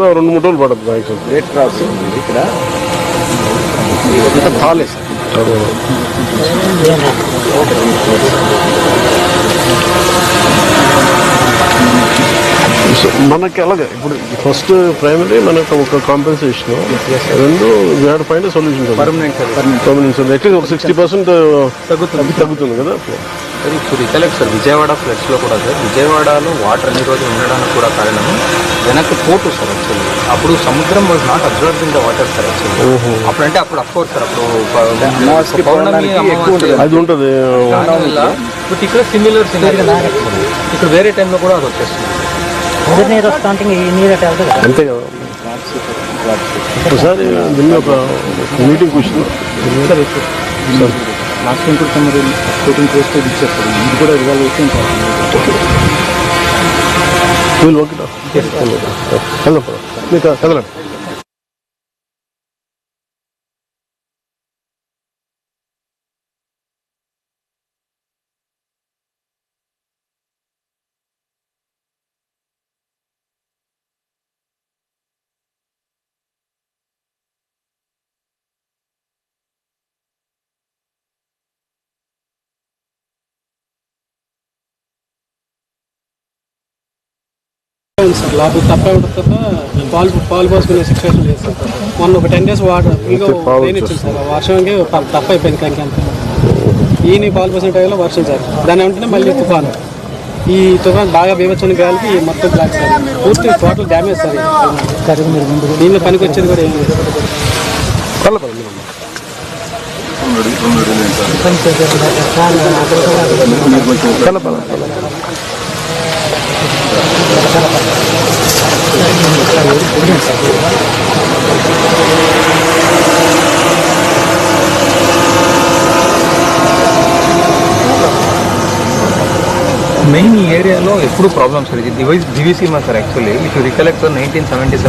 2-3 రోజులు పడుతుంది actual rate crossing ఇక్కడ కాలేజ్ మనకి అలాగే ఇప్పుడు ఫస్ట్ ప్రైమరీ మనకు ఒక కాంపెన్సేషన్, రెండు we are find solution permanent at least ఒక 60% తగ్గుతుంది కదా. రికలెక్ట్ సార్ విజయవాడ ఫ్లడ్స్లో కూడా సార్, విజయవాడలో వాటర్ అన్ని రోజులు ఉండడానికి కూడా కారణం వెనక్కి పోటు సార్. యాక్చువల్లీ అప్పుడు సముద్రం was not observing the water sir. Actually అప్పుడంటే అప్పుడు అఫ్కోర్స్ సార్ అప్పుడు అది ఉంటుంది. బట్ ఇక్కడ సిమిలర్ ఇక్కడ వేరే టైంలో కూడా అది వచ్చేస్తుంది. అంతే కదా. ఒకసారి దీన్ని ఒక మీటింగ్ కూర్చున్నాం లాస్ట్ టైం కూడా మరి కోటింగ్ చేస్తే ఇచ్చేస్తారు. ఇది కూడా ఇవాళ వచ్చింది సార్. మీకు కదలండి. సార్ లోపల తప్పే ఉంటుంది. పాలు పోసుకునే సిచ్యువేషన్ లేదు సార్. మొన్న ఒక 10 days వాటర్ ఫుల్గా రెయిన్ ఇచ్చింది సార్. వర్షంకి తప్ప అయిపోయింది. కంకి అంతా ఈయన పాలు పోసిన టైంలో వర్షం సార్. దాని వెంటనే మళ్ళీ తుఫాను. ఈ తుఫాన్ బాగా బీభత్సమైన గాలికి మొత్తం బ్లాక్ సార్. పూర్తి టోటల్ డ్యామేజ్ సార్. దీనిలో పనికి వచ్చేది కూడా ఏం లేదు. మెయిన్ ఈ ఏరియాలో ఎప్పుడు ప్రాబ్లమ్స్ సార్. ఇది Diviseema sir. Actually if you recollect 1977